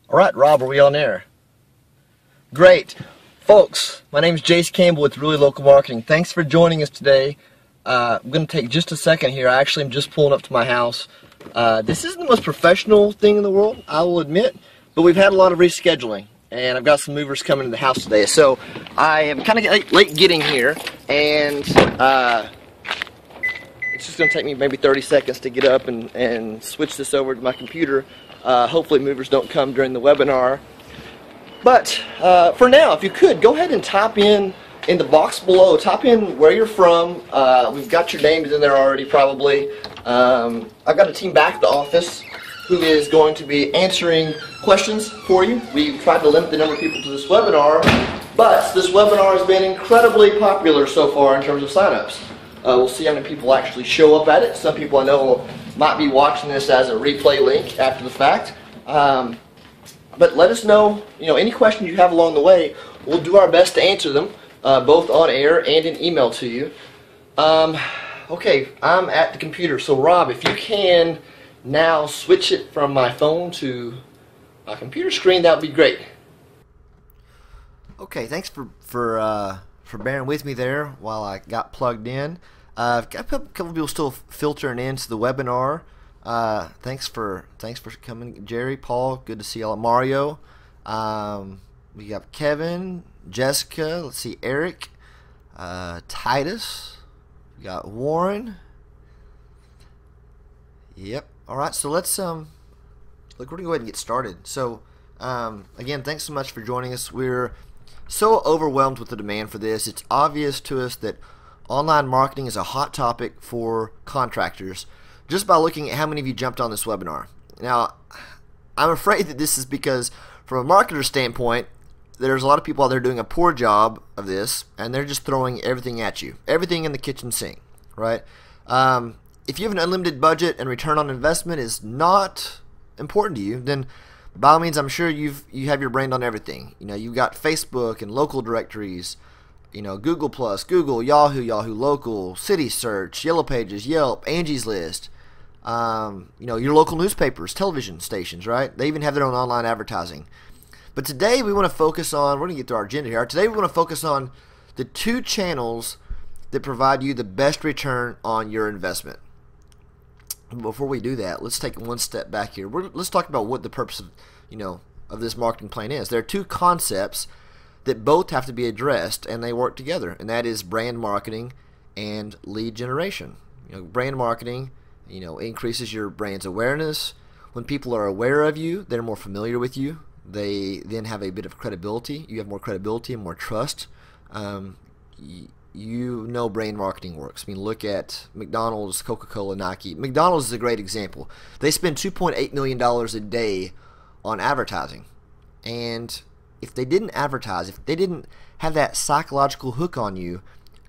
All right, Rob, are we on air? Great. Folks, my name is Jace Campbell with Really Local Marketing. Thanks for joining us today. I'm going to take just a second here. I actually am just pulling up to my house. This isn't the most professional thing in the world, I will admit, but we've had a lot of rescheduling, and I've got some movers coming to the house today. So I am kind of late getting here, and it's just going to take me maybe 30 seconds to get up and switch this over to my computer. Hopefully movers don't come during the webinar. But for now, if you could, go ahead and type in the box below, type in where you're from. We've got your names in there already probably. I've got a team back at the office who is going to be answering questions for you. We've tried to limit the number of people to this webinar, but this webinar has been incredibly popular so far in terms of signups. We'll see how many people actually show up at it. Some people I know might be watching this as a replay link after the fact. But let us know, any questions you have along the way. We'll do our best to answer them, both on air and in email to you. Okay, I'm at the computer. So Rob, if you can now switch it from my phone to my computer screen, that would be great. Okay, thanks for bearing with me there while I got plugged in. I've got a couple people still filtering into the webinar. Thanks for coming, Jerry, Paul. Good to see y'all. Mario. We got Kevin, Jessica. Let's see, Eric, Titus. We got Warren. Yep. All right. So let's look. We're gonna go ahead and get started. So again, thanks so much for joining us. We're so overwhelmed with the demand for this. It's obvious to us that online marketing is a hot topic for contractors, just by looking at how many of you jumped on this webinar. Now, I'm afraid that this is because, from a marketer standpoint, there's a lot of people out there doing a poor job of this, and they're just throwing everything at you, everything in the kitchen sink, right? If you have an unlimited budget and return on investment is not important to you, then by all means, I'm sure you have your brand on everything. You've got Facebook and local directories, Google Plus, Google, Yahoo, Yahoo Local, City Search, Yellow Pages, Yelp, Angie's List. Your local newspapers, television stations, right? They even have their own online advertising. But today we want to focus on, we're going to get to our agenda here. Today we want to focus on the two channels that provide you the best return on your investment. Before we do that, let's take one step back here. Let's talk about what the purpose of this marketing plan is. There are two concepts that both have to be addressed, and they work together, and that is brand marketing and lead generation. Brand marketing increases your brand's awareness. When people are aware of you, they're more familiar with you. They then have a bit of credibility. You have more credibility and more trust. Brand marketing works. Look at McDonald's, Coca-Cola, Nike. McDonald's is a great example. They spend $2.8 million a day on advertising. And if they didn't advertise, if they didn't have that psychological hook on you,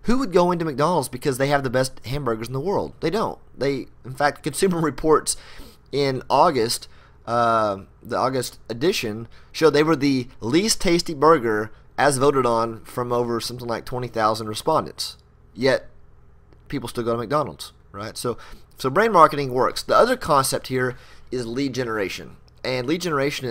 who would go into McDonald's because they have the best hamburgers in the world? They don't. In fact, Consumer Reports in August, the August edition, showed they were the least tasty burger as voted on from over something like 20,000 respondents. Yet, people still go to McDonald's, right? So brand marketing works. The other concept here is lead generation. And lead generation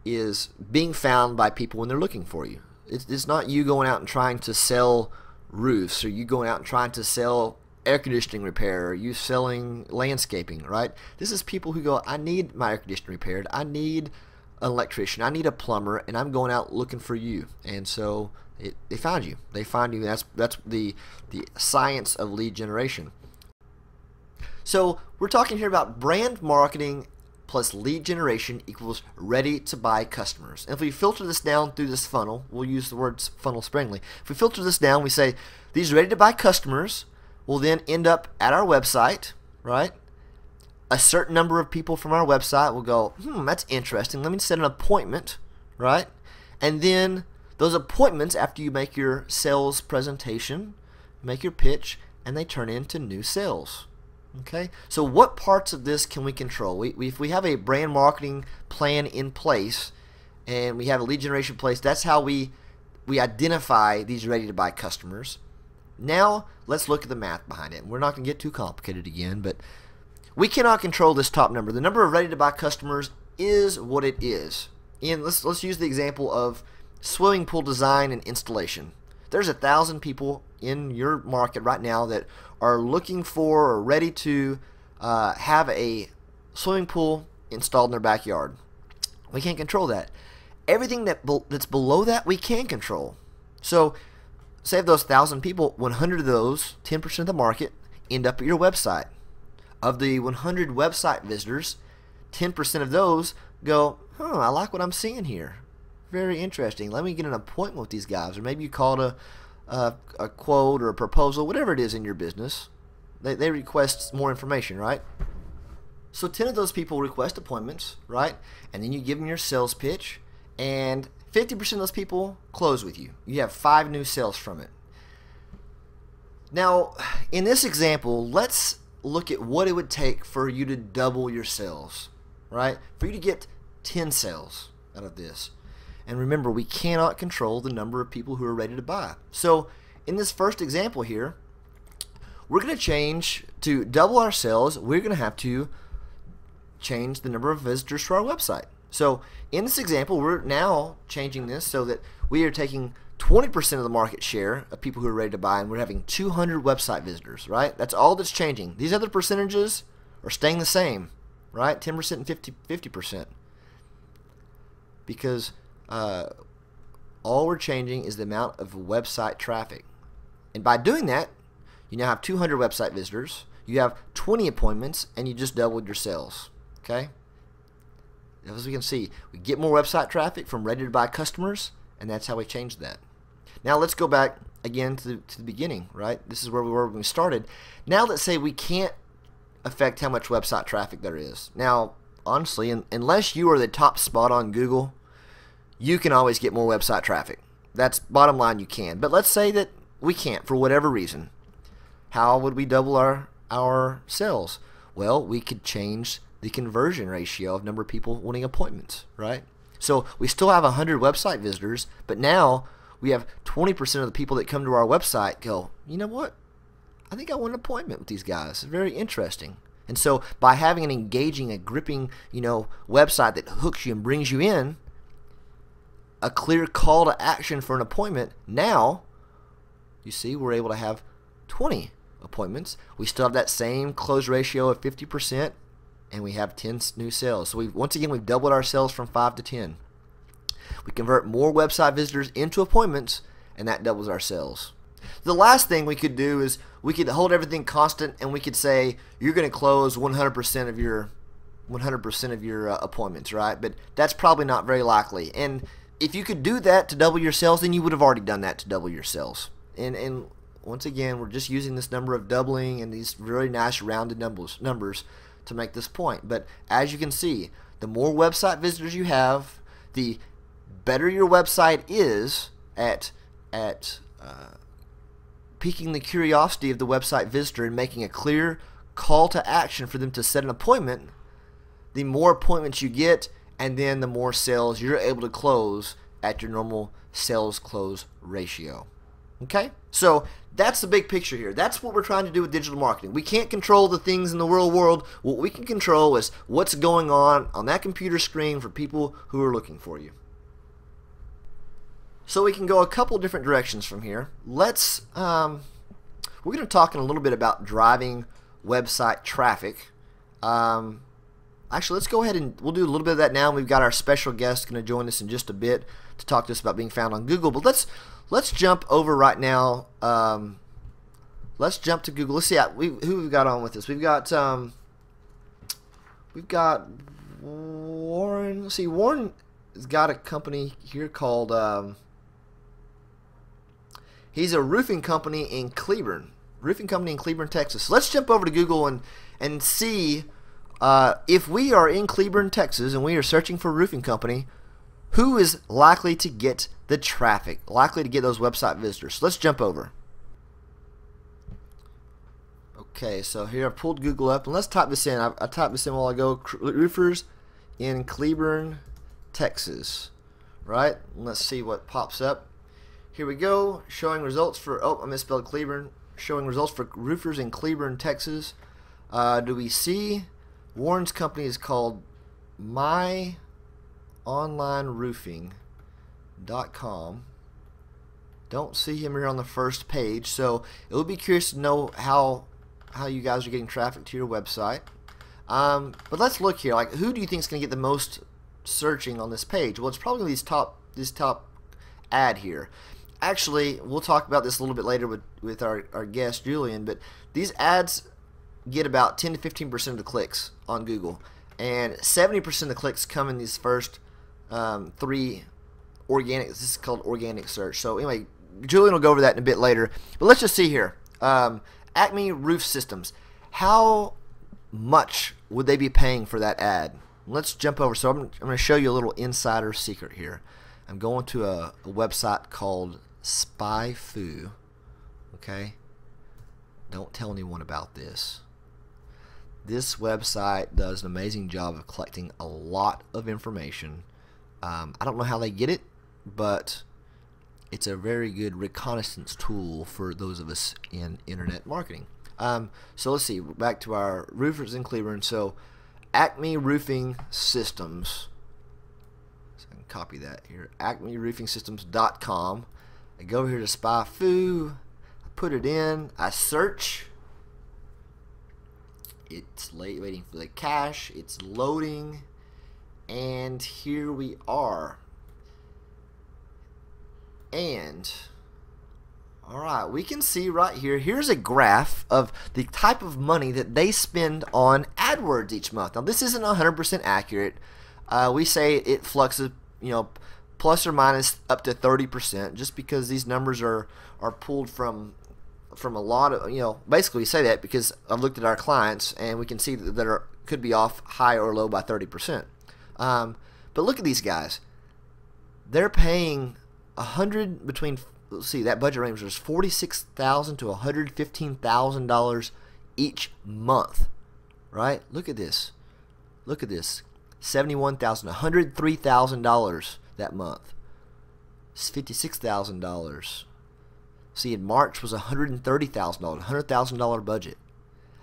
is being found by people when they're looking for you. It's not you going out and trying to sell roofs, or you going out and trying to sell air conditioning repair, or you selling landscaping, right? This is people who go, I need my air conditioning repaired, I need an electrician, I need a plumber, and I'm going out looking for you. And so they find you. They find you. That's the science of lead generation. So we're talking here about brand marketing plus lead generation equals ready to buy customers. And if we filter this down through this funnel, we'll use the words funnel sparingly. If we filter this down, we say these ready to buy customers will then end up at our website, right? A certain number of people from our website will go, that's interesting, let me set an appointment, right? And then those appointments, after you make your sales presentation, make your pitch, and they turn into new sales. Okay, so what parts of this can we control? If we have a brand marketing plan in place and we have a lead generation place, that's how we identify these ready to buy customers. Now let's look at the math behind it. We're not going to get too complicated again, but we cannot control this top number. The number of ready to buy customers is what it is. And let's use the example of swimming pool design and installation. There's 1,000 people in your market right now that are looking for or ready to have a swimming pool installed in their backyard. We can't control that. Everything that's below that we can control. So say of those 1,000 people, 100 of those, 10% of the market, end up at your website. Of the 100 website visitors, 10% of those go, I like what I'm seeing here. Very interesting. Let me get an appointment with these guys. Or maybe you called a quote or a proposal, whatever it is in your business. They request more information, right? So 10 of those people request appointments, right? And then you give them your sales pitch, and 50% of those people close with you. You have 5 new sales from it. Now, in this example, let's look at what it would take for you to double your sales, right? For you to get 10 sales out of this. And remember, we cannot control the number of people who are ready to buy. So in this first example here, we're going to change to double our sales. We're going to have to change the number of visitors to our website. So in this example, we're now changing this so that we are taking 20% of the market share of people who are ready to buy, and we're having 200 website visitors, right? That's all that's changing. These other percentages are staying the same, right? 10% and 50%. Because all we're changing is the amount of website traffic. And by doing that, you now have 200 website visitors, you have 20 appointments, and you just doubled your sales, okay? As we can see, we get more website traffic from ready to buy customers, and that's how we changed that. Now let's go back again to the beginning, right? This is where we were when we started. Now let's say we can't affect how much website traffic there is. Now, honestly, unless you are the top spot on Google, you can always get more website traffic. That's bottom line, you can. But let's say that we can't for whatever reason. How would we double our sales? Well, we could change the conversion ratio of number of people wanting appointments, right? So we still have 100 website visitors, but now we have 20% of the people that come to our website go, you know what? I think I want an appointment with these guys. It's very interesting. And so by having an engaging, a gripping, website that hooks you and brings you in, a clear call to action for an appointment, now you see we're able to have 20 appointments. We still have that same close ratio of 50%, and we have 10 new sales. So once again, we've doubled our sales from 5 to 10. We convert more website visitors into appointments, and that doubles our sales. The last thing we could do is we could hold everything constant, and we could say you're going to close 100% of your appointments, right? But that's probably not very likely. And if you could do that to double your sales, then you would have already done that to double your sales. And once again, we're just using this number of doubling and these really nice rounded numbers to make this point. But as you can see, the more website visitors you have, the better your website is at piquing the curiosity of the website visitor and making a clear call to action for them to set an appointment. The more appointments you get, and then the more sales you're able to close at your normal sales close ratio. Okay? So that's the big picture here. That's what we're trying to do with digital marketing. We can't control the things in the real world. What we can control is what's going on that computer screen for people who are looking for you. So we can go a couple different directions from here. We're going to talk in a little bit about driving website traffic. Actually, let's go ahead and we'll do a little bit of that now. We've got our special guest going to join us in just a bit to talk to us about being found on Google. But let's jump over right now. Let's jump to Google. Let's see who we've got on with us. We've got Warren. Let's see, Warren has got a company here called. He's a roofing company in Cleburne, Texas. Let's jump over to Google and see if we are in Cleburne, Texas, and we are searching for a roofing company, who is likely to get the traffic, likely to get those website visitors. So let's jump over. Okay, so here I've pulled Google up, and let's type this in. I typed this in while ago, roofers in Cleburne, Texas, right? And let's see what pops up. Here we go, showing results for, I misspelled Cleburne, showing results for roofers in Cleburne, Texas. Do we see Warren's company is called My roofing.com. Don't see him here on the first page, so it would be curious to know how you guys are getting traffic to your website. But let's look here. Like, who do you think is going to get the most searching on this page? Well, it's probably this top ad here. Actually, we'll talk about this a little bit later with our guest Julian, but these ads get about 10 to 15% of the clicks on Google, and 70% of the clicks come in these first 3 organic. This is called organic search. So anyway, Julian will go over that in a bit later, but let's just see here. Acme Roof Systems, how much would they be paying for that ad? Let's jump over. So I'm going to show you a little insider secret here. I'm going to a website called SpyFu. Okay, don't tell anyone about this. This website does an amazing job of collecting a lot of information. I don't know how they get it, but it's a very good reconnaissance tool for those of us in internet marketing. So let's see, back to our roofers in Cleveland. So Acme Roofing Systems, so I can copy that here, acmeroofingsystems.com. I go over here to SpyFu, I put it in, I search, it's waiting for the cache, it's loading, and here we are. And alright, we can see right here, here's a graph of the type of money that they spend on AdWords each month. Now this isn't 100% accurate. We say it fluxes, plus or minus up to 30%, just because these numbers are pulled from a lot of, basically we say that because I've looked at our clients and we can see that could be off high or low by 30%. But look at these guys. They're paying between, let's see, that budget range was $46,000 to $115,000 each month, right? Look at this. Look at this. $71,000, $103,000 that month. It's $56,000. See, in March was $130,000, $100,000 budget.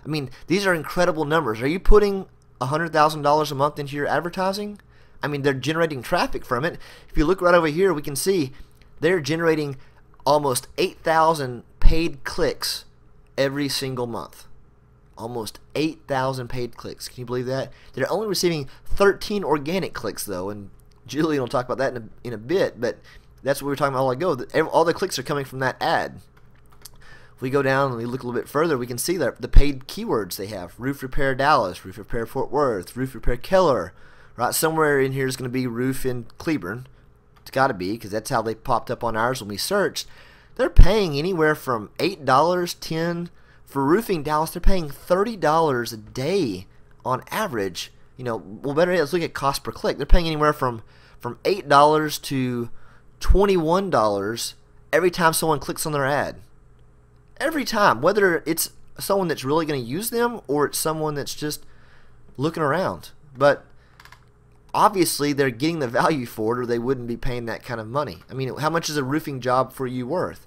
I mean, these are incredible numbers. Are you putting $100,000 a month into your advertising? I mean, they're generating traffic from it. If you look right over here, we can see they're generating almost 8,000 paid clicks every single month. Almost 8,000 paid clicks. Can you believe that? They're only receiving 13 organic clicks, though, and Julian will talk about that in a bit, but that's what we were talking about a while ago. All the clicks are coming from that ad. If we go down and we look a little bit further, we can see that the paid keywords they have: roof repair Dallas, roof repair Fort Worth, roof repair Keller. Right, somewhere in here is going to be roof in Cleburne. It's got to be, because that's how they popped up on ours when we searched. They're paying anywhere from $8, $10 for roofing Dallas. They're paying $30 a day on average. Well, better yet, let's look at cost per click. They're paying anywhere from $8 to $21 every time someone clicks on their ad. Every time, whether it's someone that's really going to use them or it's someone that's just looking around. But obviously they're getting the value for it, or they wouldn't be paying that kind of money. I mean, how much is a roofing job for you worth?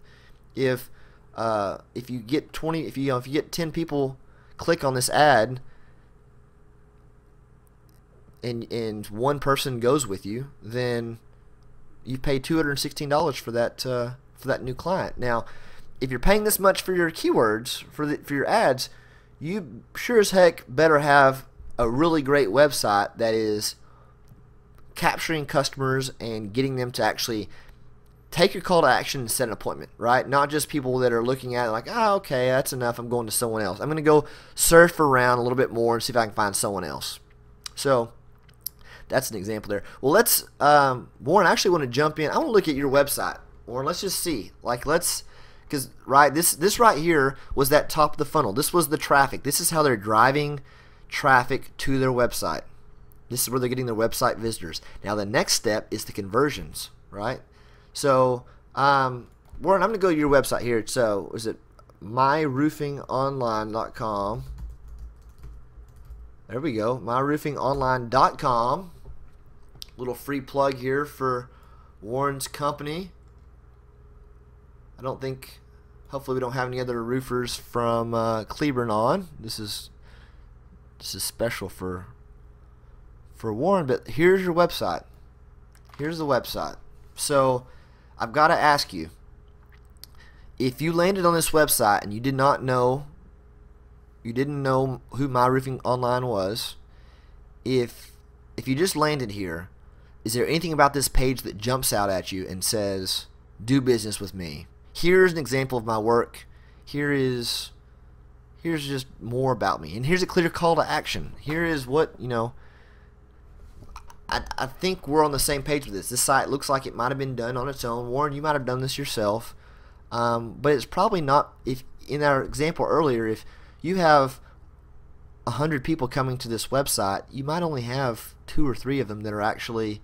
If you get 20, if you get 10 people click on this ad, and one person goes with you, then you pay $216 for that new client. Now, if you're paying this much for your keywords, for your ads, you sure as heck better have a really great website that is capturing customers and getting them to actually take your call to action and set an appointment, right? Not just people that are looking at it like, oh, okay, that's enough, I'm going to someone else. I'm going to go surf around a little bit more and see if I can find someone else. So that's an example there. Well, let's, Warren, I actually want to jump in. I want to look at your website. Warren, let's just see. Because, right, this right here was that top of the funnel. This was the traffic. This is how they're driving traffic to their website. This is where they're getting their website visitors. Now the next step is the conversions, right? So, Warren, I'm going to go to your website here. So, is it myroofingonline.com? There we go, myroofingonline.com. Little free plug here for Warren's company. I don't think, hopefully we don't have any other roofers from Cleburne on. This is special for Warren, but here's your website. Here's the website. So I've got to ask you, if you landed on this website and you didn't know who My Roofing Online was, if you just landed here, is there anything about this page that jumps out at you and says, do business with me? Here's an example of my work. Here's just more about me. And here's a clear call to action. Here is what, I think we're on the same page with this. This site looks like it might have been done on its own. Warren, you might have done this yourself. But it's probably not, if in our example earlier, if you have 100 people coming to this website, you might only have 2 or 3 of them that are actually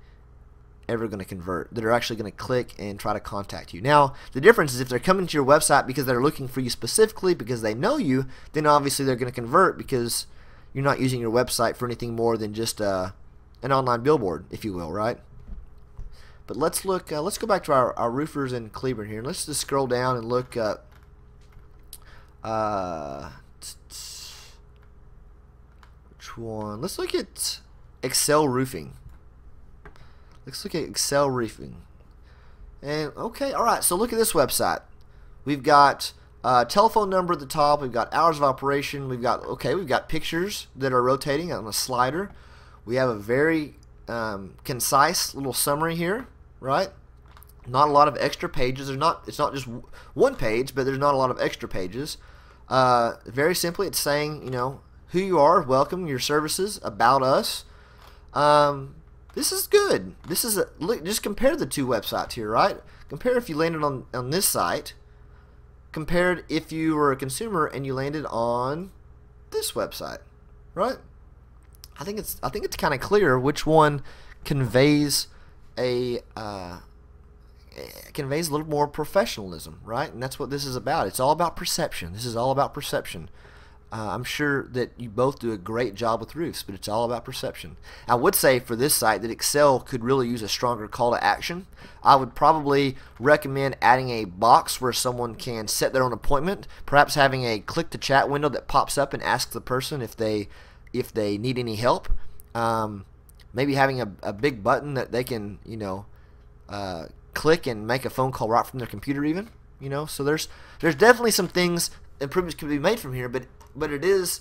ever going to convert, that are actually going to click and try to contact you. Now, the difference is if they're coming to your website because they're looking for you specifically because they know you, then obviously they're going to convert because you're not using your website for anything more than just an online billboard, if you will, right? But let's go back to our roofers in Cleburne here. Let's just scroll down and look up which one? Let's look at Excel Roofing. Let's look at Excel Roofing. And okay, all right. So look at this website. We've got telephone number at the top. We've got hours of operation. We've got pictures that are rotating on a slider. We have a very concise little summary here, right? Not a lot of extra pages. It's not just one page, but there's not a lot of extra pages. Very simply, it's saying, who you are, welcome, your services, about us. This is good. Look, just compare the 2 websites here, right? Compare if you landed on this site, compared if you were a consumer and you landed on this website, right? I think it's kind of clear which one conveys a little more professionalism, right? And that's what this is about. It's all about perception. This is all about perception. I'm sure that you both do a great job with roofs, but it's all about perception. I would say for this site that Excel could really use a stronger call to action. I would probably recommend adding a box where someone can set their own appointment, perhaps having a click to chat window that pops up and asks the person if they need any help. Maybe having a big button that they can, click and make a phone call right from their computer even. So there's definitely some improvements can be made from here, but it is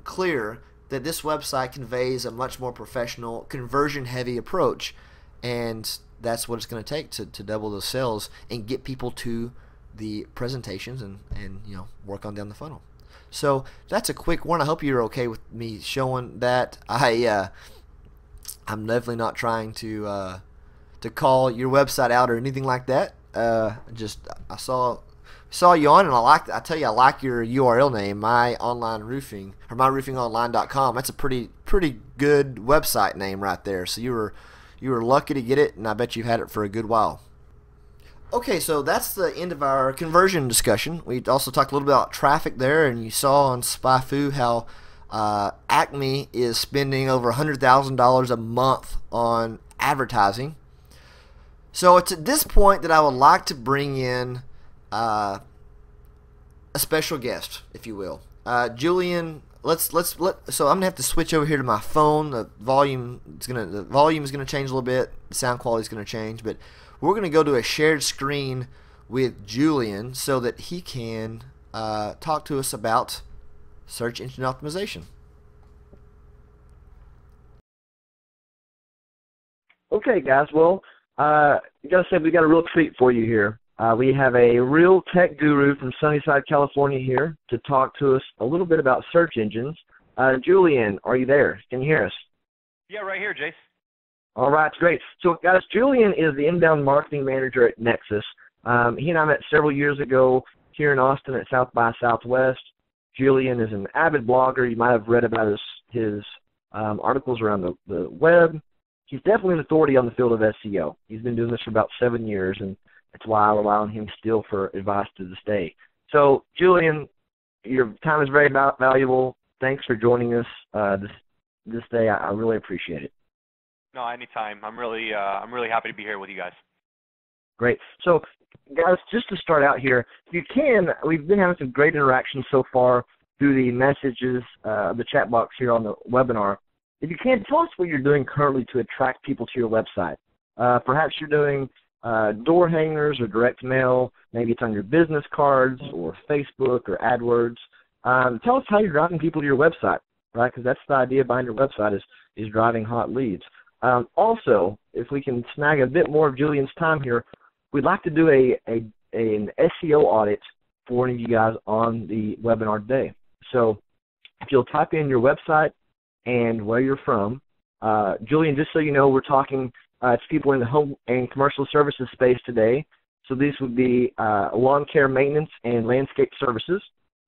clear that this website conveys a much more professional, conversion-heavy approach, and that's what it's going to take to double those sales and get people to the presentations and work on down the funnel. So that's a quick one. I hope you're okay with me showing that. I'm definitely not trying to call your website out or anything like that. I saw you on, and I tell you, I like your URL name, myroofingonline.com. That's a pretty good website name right there. So you were lucky to get it, and I bet you've had it for a good while. Okay, so that's the end of our conversion discussion. We also talked a little bit about traffic there, and you saw on SpyFu how Acme is spending over $100,000 a month on advertising. So it's at this point that I would like to bring in a special guest, if you will. Julian, so I'm gonna have to switch over here to my phone. The volume is gonna change a little bit. The sound quality is gonna change, but we're gonna go to a shared screen with Julian so that he can talk to us about search engine optimization. Okay, guys. Well, you gotta say we got a real treat for you here. We have a real tech guru from Sunnyside, California here to talk to us a little bit about search engines. Julian, are you there? Can you hear us? Yeah, right here, Jace. All right, great. So, guys, Julian is the inbound marketing manager at Nexus. He and I met several years ago here in Austin at South by Southwest. Julian is an avid blogger. You might have read about his articles around the web. He's definitely an authority on the field of SEO. He's been doing this for about 7 years, and that's why I rely on him still for advice to this day. So, Julian, your time is very valuable. Thanks for joining us this day. I really appreciate it. No, anytime. I'm really happy to be here with you guys. Great. So, guys, just to start out here, if you can, we've been having some great interactions so far through the messages, the chat box here on the webinar. If you can, tell us what you're doing currently to attract people to your website. Perhaps you're doing door hangers or direct mail. Maybe it's on your business cards or Facebook or AdWords. Tell us how you're driving people to your website, right? Because that's the idea behind your website is driving hot leads. Also, if we can snag a bit more of Julian's time here, we'd like to do an SEO audit for any of you guys on the webinar today. So if you'll type in your website and where you're from, Julian, just so you know, we're talking to people in the home and commercial services space today. So these would be lawn care maintenance and landscape services.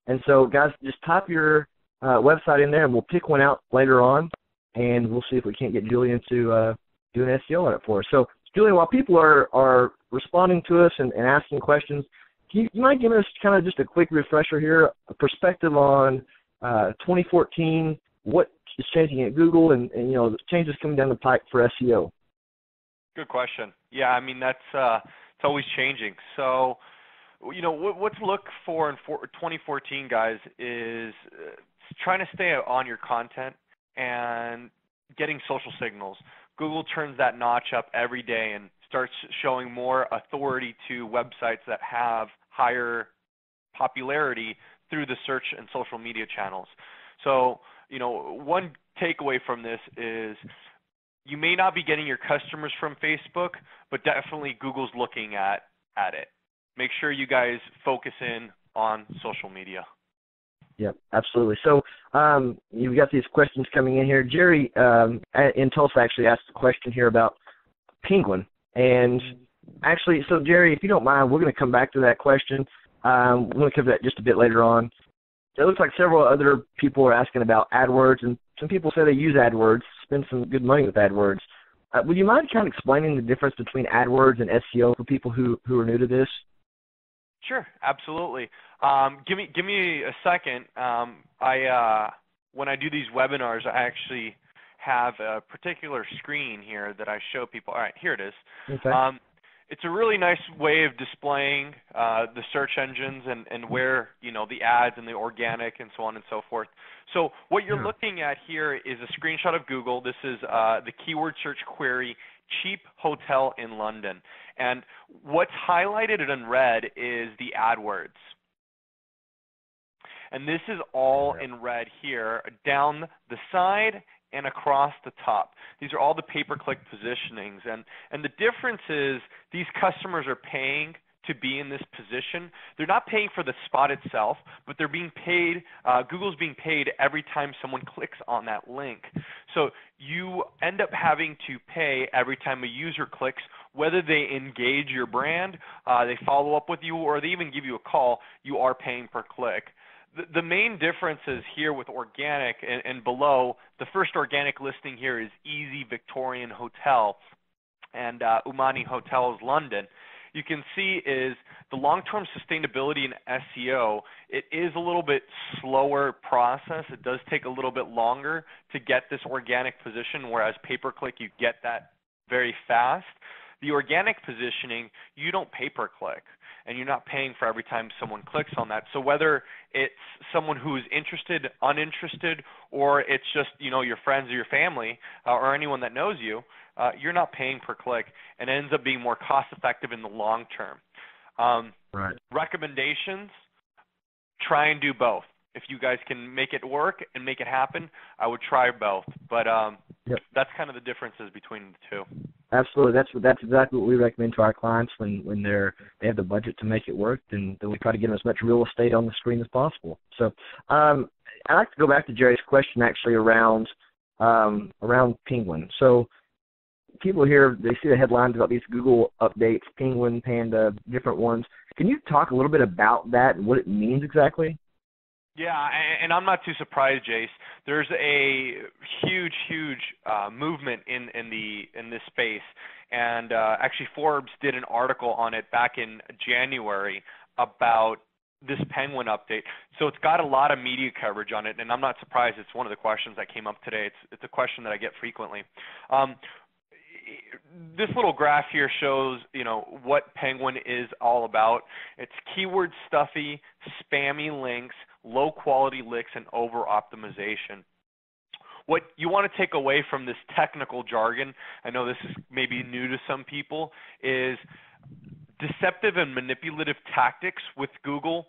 And so, guys, just type your website in there, and we'll pick one out later on, and we'll see if we can't get Julian to do an SEO audit for us. So, Julian, while people are responding to us and asking questions, you might give us kind of just a quick refresher here, a perspective on 2014, what is changing at Google, and you know, the changes coming down the pike for SEO. Good question. Yeah, I mean, that's it's always changing. So, you know, what to look for in 2014, guys, is trying to stay on your content and getting social signals. Google turns that notch up every day and starts showing more authority to websites that have higher popularity through the search and social media channels. So, you know, one takeaway from this is you may not be getting your customers from Facebook, but definitely Google's looking at it. Make sure you guys focus in on social media. Yep, absolutely. So you've got these questions coming in here. Jerry in Tulsa actually asked a question here about Penguin. And actually, so Jerry, if you don't mind, we're going to come back to that question. We're going to cover that just a bit later on. It looks like several other people are asking about AdWords, and some people say they use AdWords, spend some good money with AdWords. Would you mind kind of explaining the difference between AdWords and SEO for people who are new to this? Sure, absolutely. Give me a second. When I do these webinars, I actually have a particular screen here that I show people. All right, here it is. Okay. It's a really nice way of displaying the search engines and where, you know, the ads and the organic and so on and so forth. So what you're looking at here is a screenshot of Google. This is the keyword search query, cheap hotel in London. And what's highlighted in red is the AdWords. And this is all in red here, down the side and across the top. These are all the pay-per-click positionings. And the difference is these customers are paying to be in this position. They're not paying for the spot itself, but they're being paid, Google's being paid every time someone clicks on that link. So you end up having to pay every time a user clicks, whether they engage your brand, they follow up with you, or they even give you a call, you are paying per click. The main difference is here with organic and below, the first organic listing here is Easy Victorian Hotel and Umani Hotels London. You can see is the long-term sustainability in SEO, it is a little bit slower process. It does take a little bit longer to get this organic position, whereas pay-per-click, you get that very fast. The organic positioning, you don't pay-per-click, and you're not paying for every time someone clicks on that. So whether it's someone who's interested, uninterested, or it's just, you know, your friends or your family or anyone that knows you, you're not paying per click, and it ends up being more cost-effective in the long term. Right. Recommendations, try and do both. If you guys can make it work and make it happen, I would try both. But that's kind of the differences between the two. Absolutely. That's exactly what we recommend to our clients when they have the budget to make it work. Then we try to get them as much real estate on the screen as possible. So I'd like to go back to Jerry's question actually around Penguin. So people here, they see the headlines about these Google updates, Penguin, Panda, different ones. Can you talk a little bit about that and what it means exactly? Yeah, and I'm not too surprised, Jace. There's a huge movement in this space, and actually Forbes did an article on it back in January about this Penguin update. So it's got a lot of media coverage on it, and I'm not surprised. It's one of the questions that came up today. It's a question that I get frequently. This little graph here shows, you know, what Penguin is all about. It's keyword stuffy, spammy links, low quality links, and over optimization. what you want to take away from this technical jargon, I know this is maybe new to some people, is deceptive and manipulative tactics with Google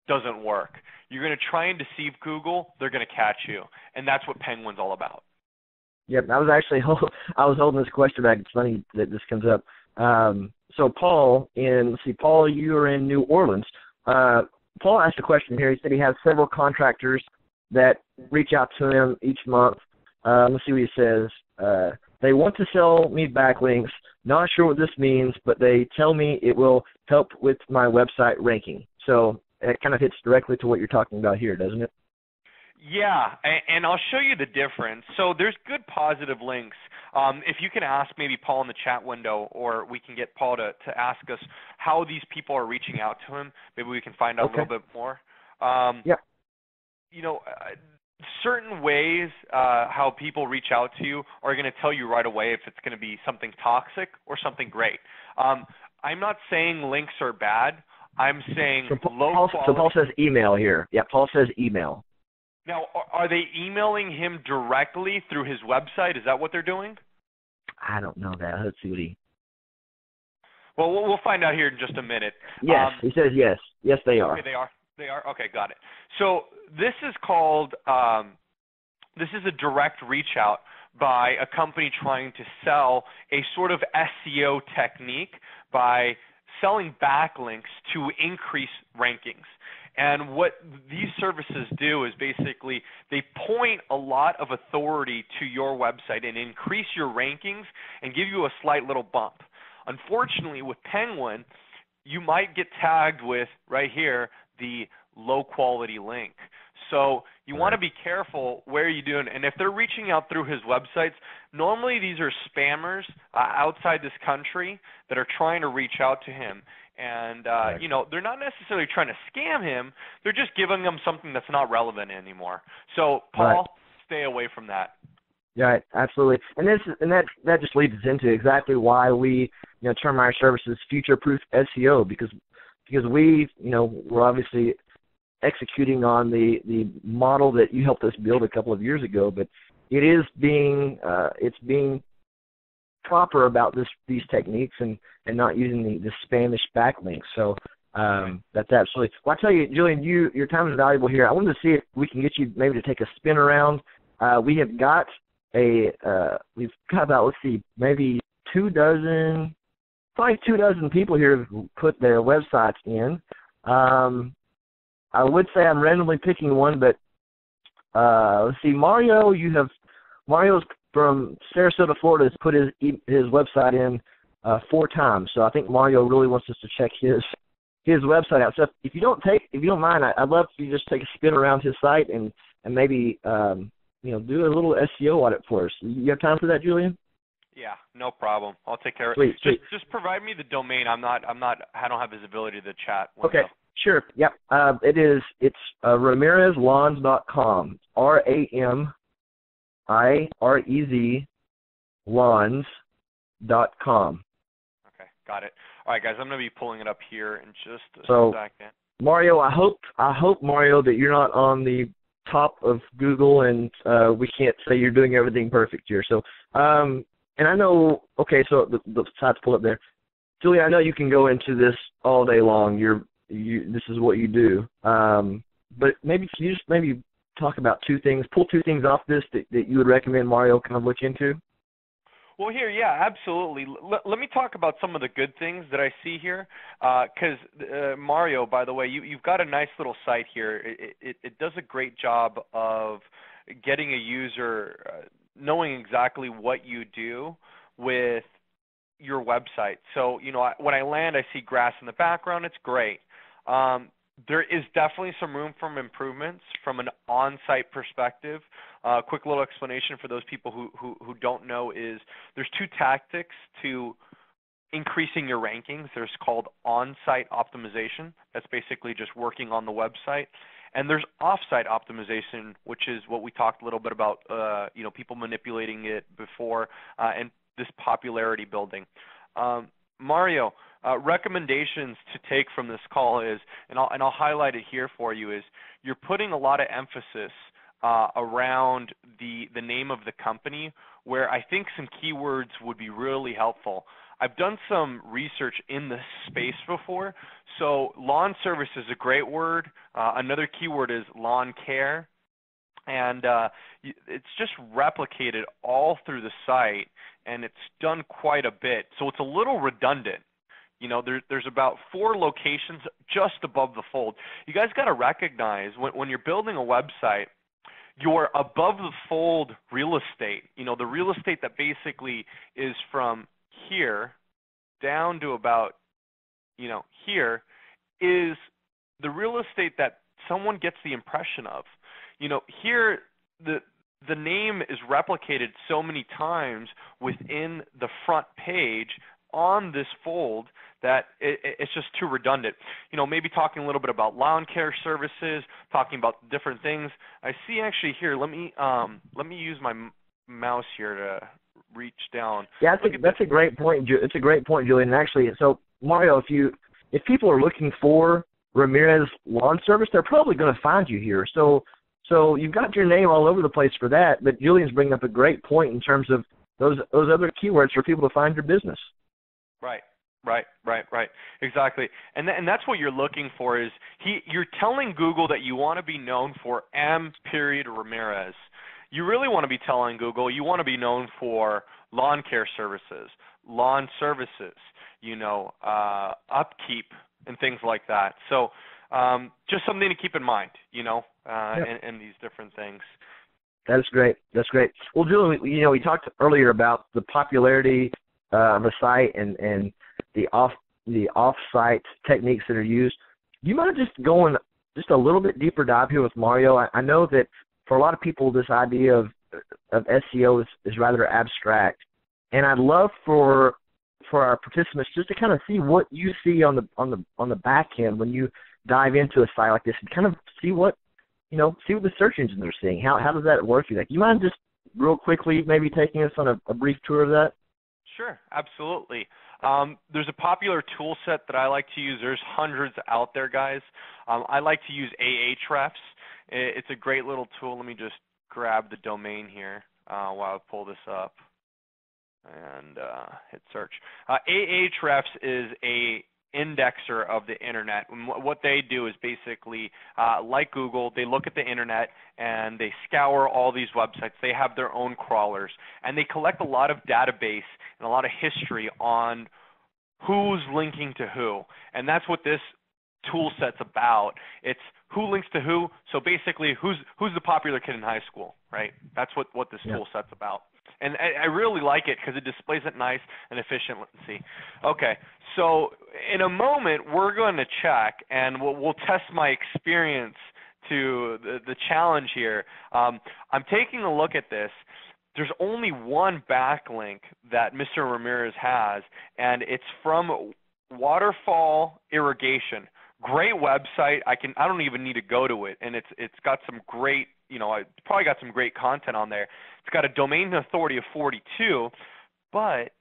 doesn't work. You're going to try and deceive Google, they're going to catch you. And that's what Penguin's all about. Yep, I was actually I was holding this question back. It's funny that this comes up. So Paul, Paul, you are in New Orleans. Paul asked a question here. He said he has several contractors that reach out to him each month. Let's see what he says. They want to sell me backlinks. Not sure what this means, but they tell me it will help with my website ranking. So it kind of hits directly to what you're talking about here, doesn't it? Yeah, and I'll show you the difference. So there's good positive links. If you can ask maybe Paul in the chat window, or we can get Paul to ask us how these people are reaching out to him, maybe we can find out a little bit more. Yeah. You know, certain ways how people reach out to you are going to tell you right away if it's going to be something toxic or something great. I'm not saying links are bad. I'm saying low quality. So Paul says email here. Yeah, Paul says email. Now, are they emailing him directly through his website? Is that what they're doing? I don't know that. Let's see what he... Well, we'll find out here in just a minute. Yes, he says yes. Yes, they are. Okay, they are. They are? Okay, got it. So this is called, this is a direct reach out by a company trying to sell a sort of SEO technique by selling backlinks to increase rankings. And what these services do is basically they point a lot of authority to your website and increase your rankings and give you a slight little bump. Unfortunately, with Penguin, you might get tagged with, right here, the low quality link. So you want to be careful where you're doing. And if they're reaching out through his websites, normally these are spammers outside this country that are trying to reach out to him. And, you know, they're not necessarily trying to scam him. They're just giving him something that's not relevant anymore. So, Paul, stay away from that. Right, absolutely. And that just leads us into exactly why we, term our services future-proof SEO, because we, we're obviously executing on the model that you helped us build a couple of years ago, but it is being proper about these techniques and not using the Spanish backlinks. So that's absolutely. Well, I tell you, Julian, your time is valuable here. I wanted to see if we can get you maybe to take a spin around. We have got we've got about, let's see, maybe 24 people here who put their websites in. I would say I'm randomly picking one, but let's see, Mario's from Sarasota, Florida, has put his website in 4 times. So I think Mario really wants us to check his website out. So if you don't mind, I'd love for you to just take a spin around his site and maybe do a little SEO audit for us. You have time for that, Julian? Yeah, no problem. I'll take care of it. Sweet. Just provide me the domain. I don't have visibility to the chat window. Okay, sure. Yep. It's RamirezLawns.com. RAMIREZ lawns.com. Okay, got it. All right, guys, I'm going to be pulling it up here in just a second. Mario, I hope Mario that you're not on the top of Google and we can't say you're doing everything perfect here. So, and I know. Okay, so the site's pulled up there. Julie, I know you can go into this all day long. This is what you do. But maybe can you just maybe talk about pull two things off this that you would recommend Mario kind of look into? Well, here, yeah, absolutely. Let me talk about some of the good things that I see here, because Mario, by the way, you've got a nice little site here. It does a great job of getting a user knowing exactly what you do with your website. So, when I land, I see grass in the background. It's great. There is definitely some room for improvements from an on-site perspective. Quick little explanation for those people who don't know is there's 2 tactics to increasing your rankings. There's called on-site optimization. That's basically just working on the website. And there's off-site optimization, which is what we talked a little bit about, people manipulating it before, and this popularity building. Mario, recommendations to take from this call is, and I'll highlight it here for you, is you're putting a lot of emphasis around the name of the company where I think some keywords would be really helpful. I've done some research in this space before. So lawn service is a great word. Another keyword is lawn care. And it's just replicated all through the site, and it's done quite a bit. So it's a little redundant. You know, there's about 4 locations just above the fold. You guys got to recognize when you're building a website, your above the fold real estate, you know, the real estate that basically is from here down to about, you know, here, is the real estate that someone gets the impression of. You know, here the name is replicated so many times within the front page on this fold that it's just too redundant. You know, maybe talking a little bit about lawn care services, talking about different things. I see actually here. Let me use my mouse here to reach down. Yeah, that's a great point. It's a great point, Julian. And actually, so Mario, if people are looking for Ramirez Lawn Service, they're probably going to find you here. So you've got your name all over the place for that, but Julian's bringing up a great point in terms of those other keywords for people to find your business. Right. Exactly. And that's what you're looking for is you're telling Google that you want to be known for M. Ramirez. You really want to be telling Google you want to be known for lawn care services, lawn services, you know, upkeep and things like that. So just something to keep in mind, you know, and these different things. That's great. Well, Julian, you know, we talked earlier about the popularity of a site and the off-site techniques that are used. Do you mind just going just a little bit deeper dive here with Mario? I know that for a lot of people, this idea of SEO is rather abstract, and I'd love for our participants just to kind of see what you see on the back end when you dive into a site like this, and kind of see what the search engines are seeing. How does that work? You mind just real quickly maybe taking us on a brief tour of that? Sure, absolutely. There's a popular tool set that I like to use. There's hundreds out there, guys. I like to use Ahrefs. It's a great little tool. Let me just grab the domain here while I pull this up and hit search. Ahrefs is a indexer of the internet. And what they do is basically, like Google, they look at the internet and they scour all these websites. They have their own crawlers, and they collect a lot of database and a lot of history on who's linking to who. And that's what this tool set's about. It's who links to who. So basically, who's the popular kid in high school, right? That's what this tool set's about. And I really like it because it displays it nice and efficiently. Okay, so in a moment, we're going to check, and we'll test my experience to the challenge here. I'm taking a look at this. There's only one backlink that Mr. Ramirez has, and it's from Waterfall Irrigation. Great website. I don't even need to go to it, and it's got some great, it's probably got some great content on there. It's got a domain authority of 42, but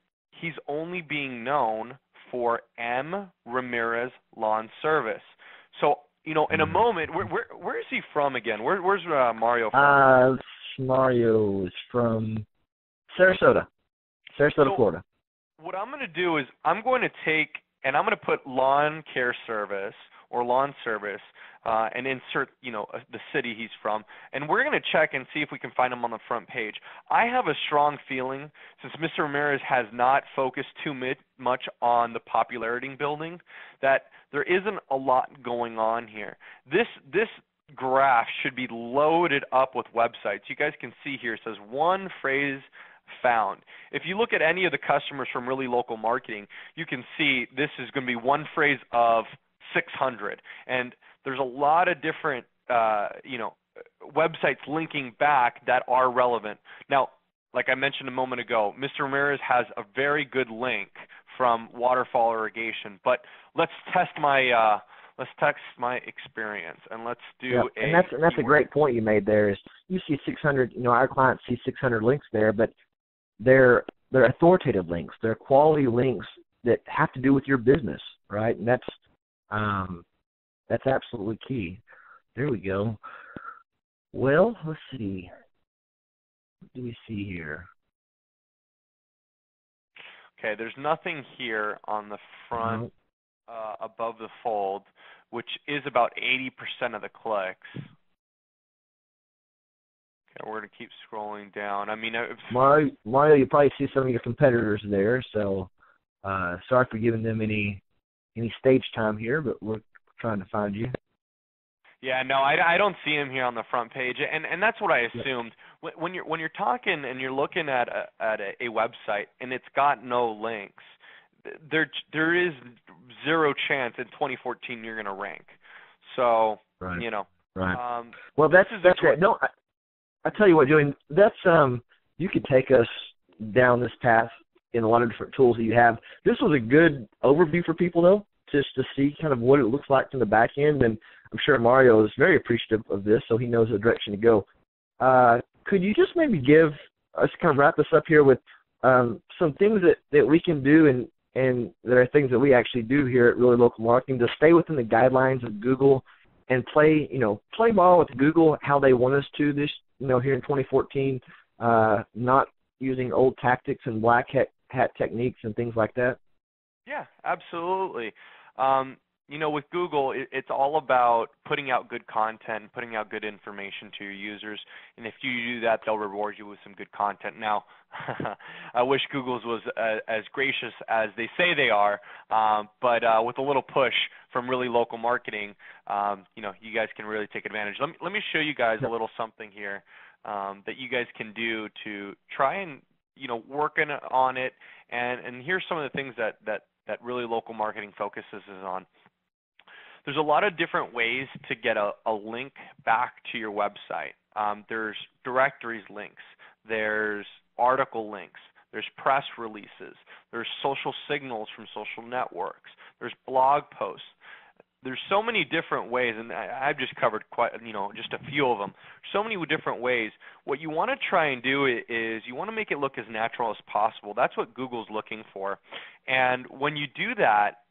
he's only being known for M. Ramirez Lawn Service. So, in a moment, where is he from again? Where's Mario from? Mario is from Sarasota, Florida. What I'm going to do is I'm going to take and I'm going to put lawn care service or lawn service and insert, the city he's from. And we're going to check and see if we can find him on the front page. I have a strong feeling, since Mr. Ramirez has not focused too much on the popularity building, that there isn't a lot going on here. This graph should be loaded up with websites. You guys can see here, it says one phrase found. If you look at any of the customers from Really Local Marketing, you can see this is going to be one phrase of 600. And there's a lot of different, websites linking back that are relevant. Now, like I mentioned a moment ago, Mr. Ramirez has a very good link from Waterfall Irrigation. But let's test my experience, and let's do and that's a great point you made there. Is you see 600, our clients see 600 links there, but they're authoritative links. They're quality links that have to do with your business, right? And that's absolutely key. There we go. Well, let's see. What do we see here? Okay, there's nothing here on the front above the fold, which is about 80% of the clicks. Okay, we're going to keep scrolling down. I mean, Mario, you probably see some of your competitors there, so sorry for giving them any stage time here, but we're trying to find you. Yeah, no, I don't see him here on the front page, and that's what I assumed. When you're talking and you're looking at a website and it's got no links, there is zero chance in 2014 you're going to rank. So right. you know, right. Well, that's right. No, I tell you what, Julian, that's you could take us down this path in a lot of different tools that you have. This was a good overview for people, though, just to see kind of what it looks like from the back end, and I'm sure Mario is very appreciative of this, so he knows the direction to go. Could you just maybe give us, kind of wrap this up here with some things that we can do and that are things that we actually do here at Really Local Marketing to stay within the guidelines of Google and play ball with Google how they want us to this, here in 2014, not using old tactics and black hat techniques and things like that? Yeah, absolutely. With Google, it's all about putting out good content, putting out good information to your users, and if you do that, they'll reward you with some good content. Now, I wish Google's was as gracious as they say they are, but with a little push from Really Local Marketing, you guys can really take advantage. Let me show you guys a little something here that you guys can do to try and work on it, and here's some of the things that Really Local Marketing focuses on. There's a lot of different ways to get a link back to your website. There's directories links, there's article links, there's press releases, there's social signals from social networks, there's blog posts. There's so many different ways, and I've just covered just a few of them. So many different ways. What you want to try and do is you want to make it look as natural as possible. That's what Google's looking for. And when you do that,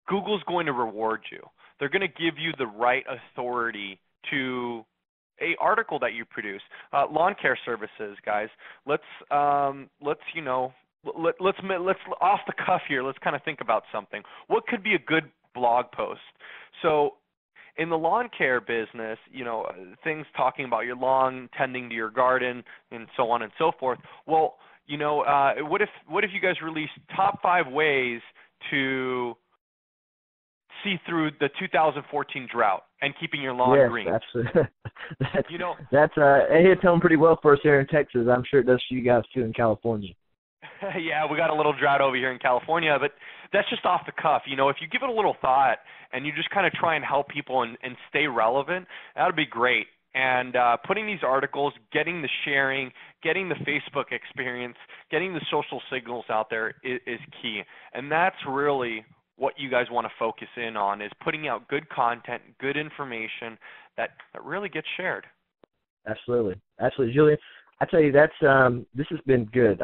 Google's going to reward you. They're going to give you the right authority to a article that you produce. Lawn care services, guys. Let's off the cuff here. Let's kind of think about something. What could be a good blog post? So in the lawn care business, things talking about your lawn, tending to your garden, and so on and so forth. Well, what if you guys released top 5 ways to see through the 2014 drought and keeping your lawn green? That's it hits home pretty well for us here in Texas. I'm sure it does for you guys too in California. Yeah, we got a little drought over here in California, but that's just off the cuff. If you give it a little thought and you just kind of try and help people and stay relevant, that would be great. And putting these articles, getting the sharing, getting the Facebook experience, getting the social signals out there is key. And that's really what you guys want to focus in on, is putting out good content, good information that really gets shared. Absolutely. Julian, I tell you, that's this has been good.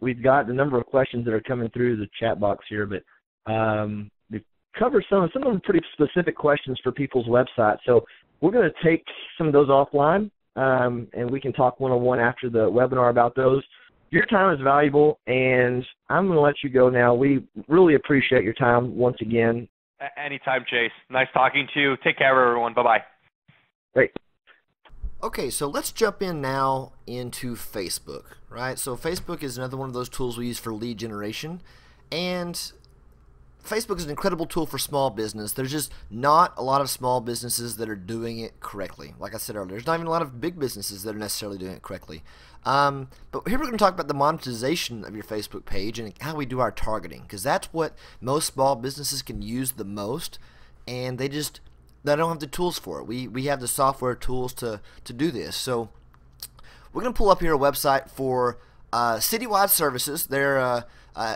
We've got a number of questions that are coming through the chat box here, but we've covered some of them pretty specific questions for people's websites. So we're going to take some of those offline, and we can talk one-on-one after the webinar about those. Your time is valuable, and I'm going to let you go now. We really appreciate your time once again. Anytime, Chase. Nice talking to you. Take care, everyone. Bye-bye. Great. Okay, so let's jump in now into Facebook, right? So Facebook is another one of those tools we use for lead generation, and Facebook is an incredible tool for small business. There's just not a lot of small businesses that are doing it correctly. Like I said earlier, there's not even a lot of big businesses that are necessarily doing it correctly. But here we're going to talk about the monetization of your Facebook page and how we do our targeting, because that's what most small businesses can use the most, and they don't have the tools for it. We have the software tools to do this. So we're going to pull up here a website for Citywide Services. They're a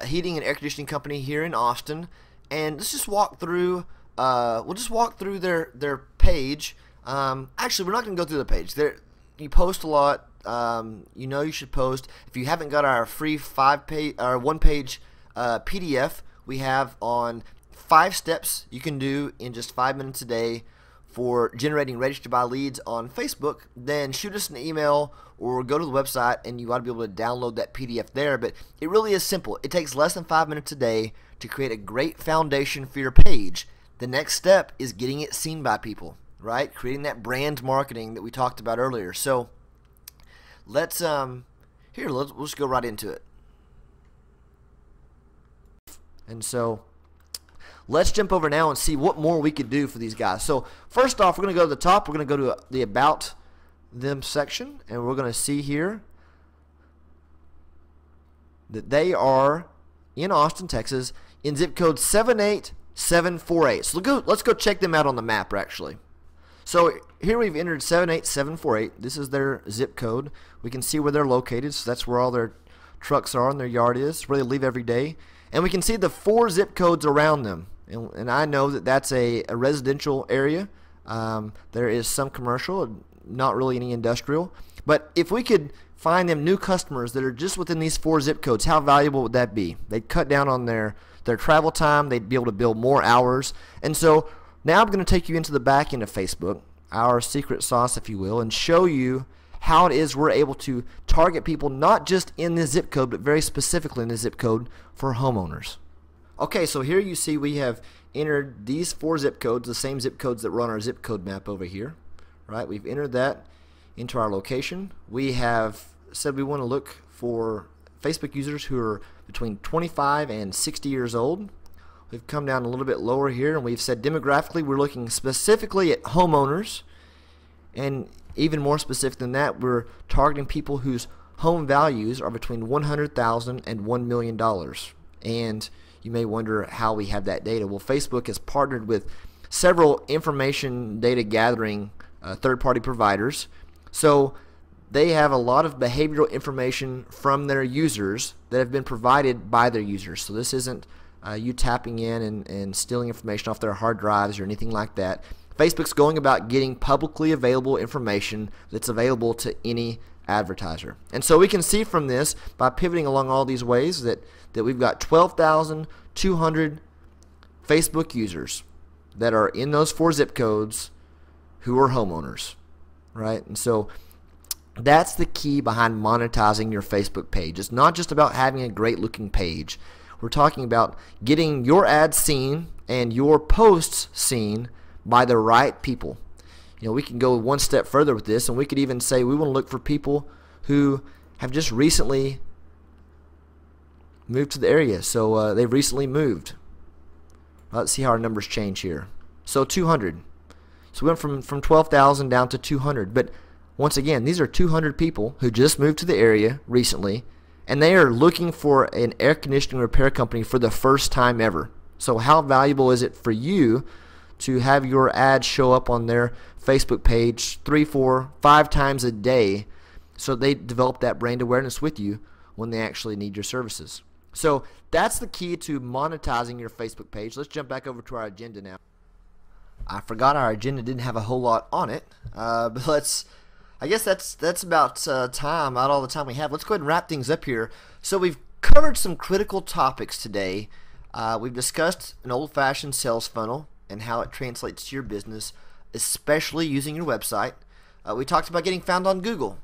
heating and air conditioning company here in Austin, and let's just walk through. We'll just walk through their page. Actually, we're not going to go through the page. You post a lot. You should post. If you haven't got our free 1-page PDF we have on 5 steps you can do in just 5 minutes a day for generating ready-to-buy leads on Facebook, then shoot us an email or go to the website and you ought to be able to download that PDF there. But it really is simple. It takes less than 5 minutes a day to create a great foundation for your page. The next step is getting it seen by people, right? Creating that brand marketing that we talked about earlier. So let's just go right into it. And so let's jump over now and see what more we could do for these guys. So first off, we're going to go to the top. We're going to go to the About Them section, and we're going to see here that they are in Austin, Texas, in zip code 78748. So let's go check them out on the map, actually. So here we've entered 78748. This is their zip code. We can see where they're located, so that's where all their trucks are and their yard is, where they leave every day. And we can see the 4 zip codes around them. And I know that that's a residential area. There is some commercial, not really any industrial. But if we could find them new customers that are just within these 4 zip codes, how valuable would that be? They'd cut down on their travel time. They'd be able to build more hours. And so now I'm going to take you into the back end of Facebook, our secret sauce, if you will, and show you how it is we're able to target people not just in this zip code, but very specifically in this zip code for homeowners. Okay, so here you see we have entered these 4 zip codes, the same zip codes that were on our zip code map over here. Right? We've entered that into our location. We have said we want to look for Facebook users who are between 25 and 60 years old. We've come down a little bit lower here, and we've said demographically we're looking specifically at homeowners, and even more specific than that, we're targeting people whose home values are between $100,000 and $1 million. And you may wonder how we have that data. Well, Facebook has partnered with several information data gathering third-party providers. So they have a lot of behavioral information from their users that have been provided by their users. So this isn't you tapping in and stealing information off their hard drives or anything like that. Facebook's going about getting publicly available information that's available to any advertiser. And so we can see from this, by pivoting along all these ways, that we've got 12,200 Facebook users that are in those 4 zip codes who are homeowners, right? And so that's the key behind monetizing your Facebook page. It's not just about having a great looking page. We're talking about getting your ads seen and your posts seen by the right people. You know, we can go one step further with this, and we could even say we want to look for people who have just recently moved to the area. So they've recently moved. Let's see how our numbers change here. So 200. So we went from 12,000 down to 200. But once again, these are 200 people who just moved to the area recently, and they are looking for an air conditioning repair company for the first time ever. So how valuable is it for you to have your ads show up on their Facebook page 3, 4, 5 times a day, so they develop that brand awareness with you when they actually need your services? So that's the key to monetizing your Facebook page. Let's jump back over to our agenda now. I forgot our agenda didn't have a whole lot on it, but I guess that's about time, about all the time we have. Let's go ahead and wrap things up here. So we've covered some critical topics today. We've discussed an old-fashioned sales funnel and how it translates to your business, especially using your website. We talked about getting found on Google,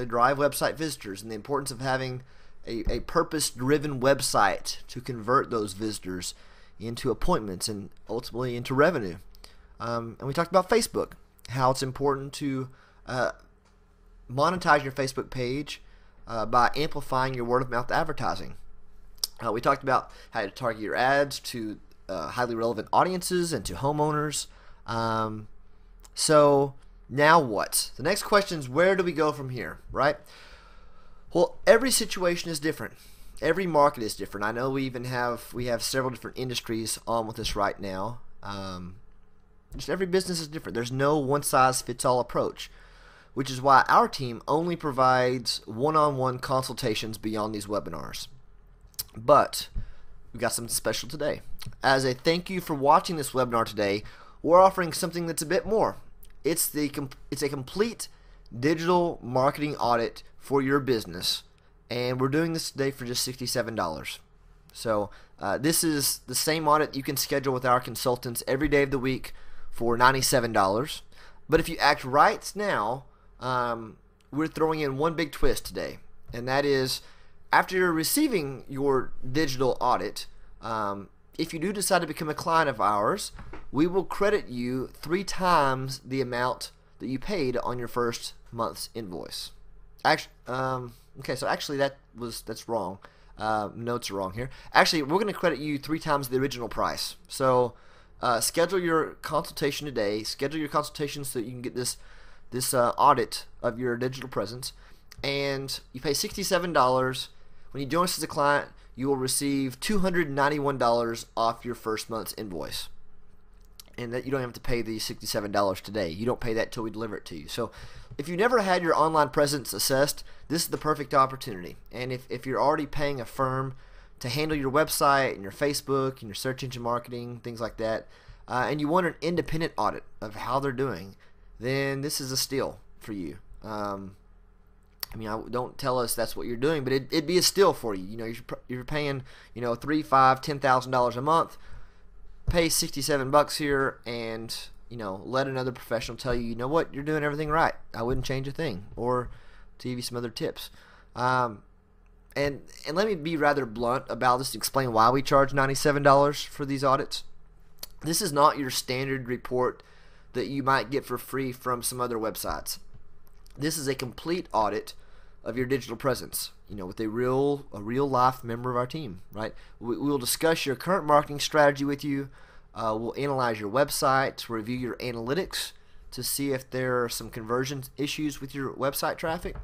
drive website visitors, and the importance of having a purpose-driven website to convert those visitors into appointments and ultimately into revenue. And we talked about Facebook, how it's important to monetize your Facebook page by amplifying your word-of-mouth advertising. We talked about how to target your ads to highly relevant audiences and to homeowners. So now what? The next question is, where do we go from here, right? Well, every situation is different. Every market is different. I know we have several different industries on with us right now. Just every business is different. There's no one-size-fits-all approach, which is why our team only provides one-on-one consultations beyond these webinars. But we got something special today. As a thank you for watching this webinar today, we're offering something that's a bit more. It's a complete digital marketing audit for your business, and we're doing this today for just $67. So this is the same audit you can schedule with our consultants every day of the week for $97. But if you act right now, we're throwing in one big twist today, and that is after you're receiving your digital audit, if you do decide to become a client of ours, we will credit you 3 times the amount that you paid on your first month's invoice. Actually, that's wrong. Notes are wrong here. Actually, we're going to credit you 3 times the original price. So schedule your consultation today. Schedule your consultation so that you can get this audit of your digital presence, and you pay $67. When you join us as a client, you will receive $291 off your first month's invoice, and that you don't have to pay the $67 today. You don't pay that till we deliver it to you. So if you never had your online presence assessed, this is the perfect opportunity. And if you're already paying a firm to handle your website and your Facebook and your search engine marketing, things like that, and you want an independent audit of how they're doing, then this is a steal for you. Don't tell us that's what you're doing, but it'd be a steal for you. You're paying, $3, $5, $10,000 a month. Pay $67 here, and let another professional tell you, what, you're doing everything right. I wouldn't change a thing, or to give you some other tips. And let me be rather blunt about this to explain why we charge $97 for these audits. This is not your standard report that you might get for free from some other websites. This is a complete audit of your digital presence, with a real life member of our team, right? We will discuss your current marketing strategy with you. We'll analyze your website, review your analytics to see if there are some conversion issues with your website traffic.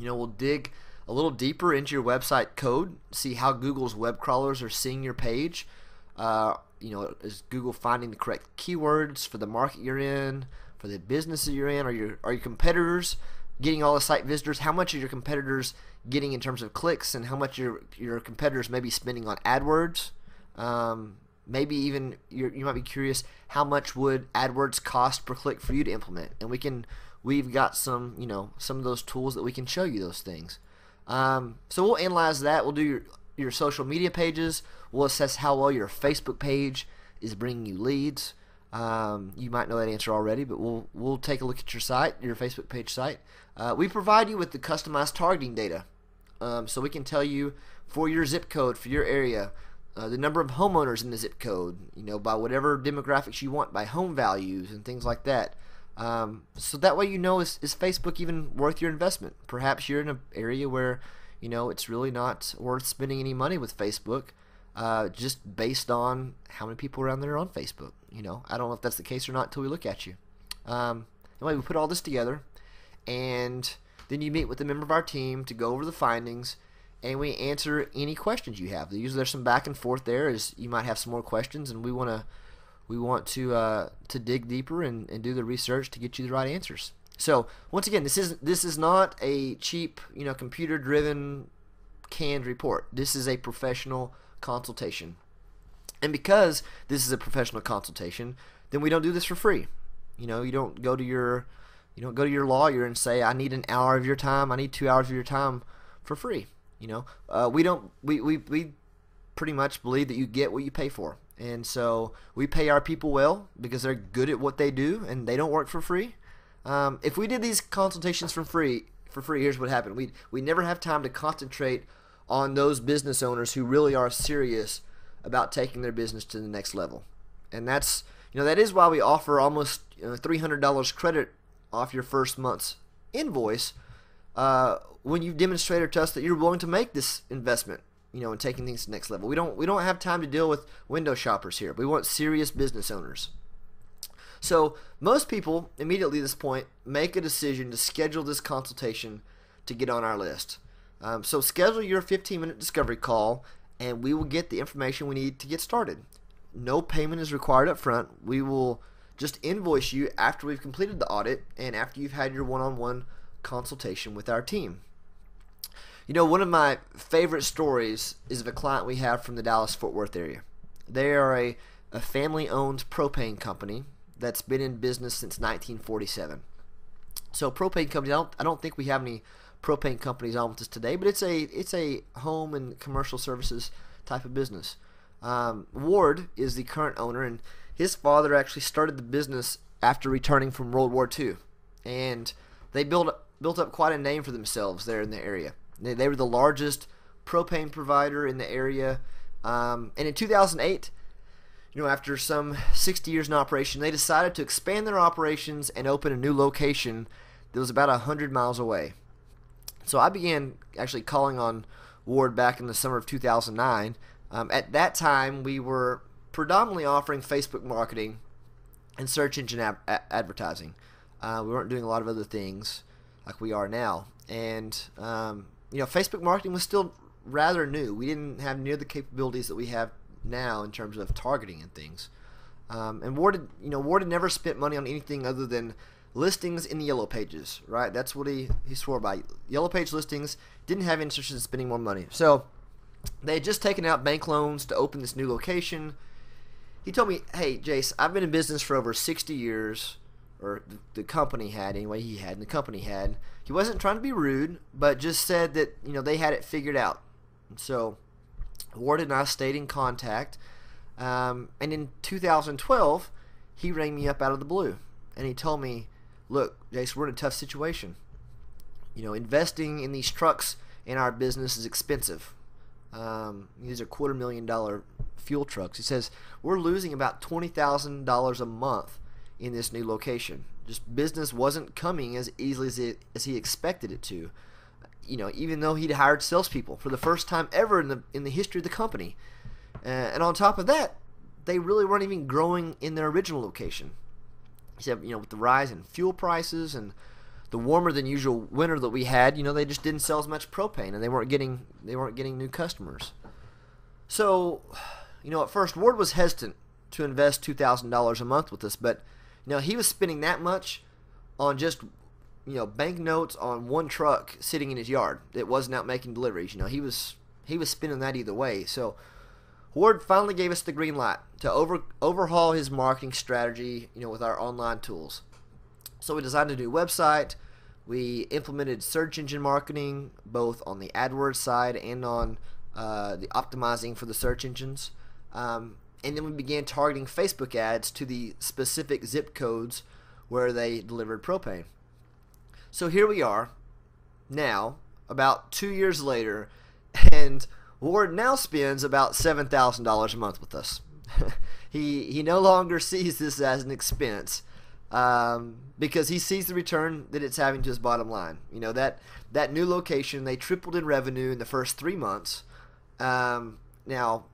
We'll dig a little deeper into your website code, see how Google's web crawlers are seeing your page. Is Google finding the correct keywords for the market you're in, for the business that you're in? Are your competitors getting all the site visitors? How much are your competitors getting in terms of clicks, and how much your competitors may be spending on AdWords? Maybe even you might be curious, how much would AdWords cost per click for you to implement? And we've got some of those tools that we can show you those things. So we'll analyze that. We'll do your social media pages. We'll assess how well your Facebook page is bringing you leads. You might know that answer already, but we'll take a look at your Facebook page site. We provide you with the customized targeting data, so we can tell you for your zip code, for your area, the number of homeowners in the zip code, by whatever demographics you want, by home values and things like that. So that way is Facebook even worth your investment? Perhaps you're in an area where it's really not worth spending any money with Facebook, just based on how many people around there are on Facebook. I don't know if that's the case or not until we look at you. Anyway, we put all this together, and then you meet with a member of our team to go over the findings, and we answer any questions you have. Usually there's some back and forth there, as you might have some more questions, and we want to dig deeper and do the research to get you the right answers. So once again, this is not a cheap, computer-driven canned report. This is a professional consultation, and because this is a professional consultation, then we don't do this for free. You don't go to your lawyer and say, I need an hour of your time, I need 2 hours of your time for free. We pretty much believe that you get what you pay for, and so we pay our people well because they're good at what they do and they don't work for free. If we did these consultations for free, here's what happened. We never have time to concentrate on those business owners who really are serious about taking their business to the next level. And that is why we offer almost $300 credit off your first month's invoice when you've demonstrated to us that you're willing to make this investment, in taking things to the next level. We don't have time to deal with window shoppers here. We want serious business owners. So most people immediately at this point make a decision to schedule this consultation to get on our list. So schedule your 15-minute discovery call, and we will get the information we need to get started. No payment is required up front. We will just invoice you after we've completed the audit and after you've had your one-on-one consultation with our team. One of my favorite stories is of a client we have from the Dallas-Fort Worth area. They are a family-owned propane company that's been in business since 1947. So propane companies, I don't think we have any propane companies on with us today, but it's a home and commercial services type of business. Ward is the current owner, and his father actually started the business after returning from World War II, and they built up quite a name for themselves there in the area. They were the largest propane provider in the area, and in 2008, after some 60 years in operation, they decided to expand their operations and open a new location that was about 100 miles away. So I began actually calling on Ward back in the summer of 2009. At that time, we were predominantly offering Facebook marketing and search engine advertising. We weren't doing a lot of other things like we are now. And, Facebook marketing was still rather new. We didn't have near the capabilities that we have now in terms of targeting and things. And Ward had never spent money on anything other than listings in the Yellow Pages, right? That's what he swore by. Yellow Page listings, didn't have interest in spending more money. So they had just taken out bank loans to open this new location. He told me, hey, Jace, I've been in business for over 60 years, or the company had, anyway, and the company had. He wasn't trying to be rude, but just said that, they had it figured out. And so Ward and I stayed in contact, and in 2012, he rang me up out of the blue, and he told me, look, Jace, we're in a tough situation. Investing in these trucks in our business is expensive. These are $250,000 fuel trucks. He says, we're losing about $20,000 a month in this new location. Just business wasn't coming as easily as he expected it to. Even though he'd hired salespeople for the first time ever in the history of the company. And on top of that, they really weren't even growing in their original location. He said, with the rise in fuel prices and the warmer than usual winter that we had, they just didn't sell as much propane, and they weren't getting new customers. So, at first Ward was hesitant to invest $2,000 a month with us, but he was spending that much on just banknotes on one truck sitting in his yard that wasn't out making deliveries. He was spending that either way. So Ward finally gave us the green light to overhaul his marketing strategy, with our online tools. So we designed a new website. We implemented search engine marketing both on the AdWords side and on the optimizing for the search engines. And then we began targeting Facebook ads to the specific zip codes where they delivered propane. So here we are now, about 2 years later, and Ward now spends about $7,000 a month with us. He no longer sees this as an expense because he sees the return that it's having to his bottom line. That new location, they tripled in revenue in the first 3 months. Now,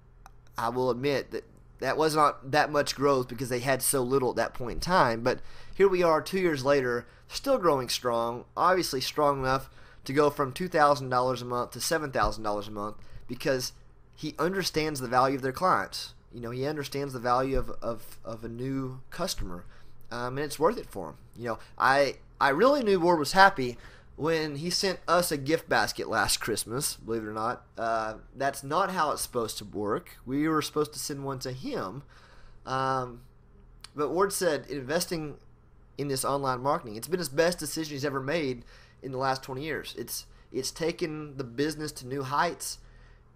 I will admit that was not that much growth because they had so little at that point in time, but here we are 2 years later, still growing strong, obviously strong enough to go from $2,000 a month to $7,000 a month because he understands the value of their clients. He understands the value of a new customer, and it's worth it for him. I really knew Ward was happy when he sent us a gift basket last Christmas, believe it or not. That's not how it's supposed to work. We were supposed to send one to him. But Ward said investing in this online marketing, it's been his best decision he's ever made in the last 20 years. It's taken the business to new heights.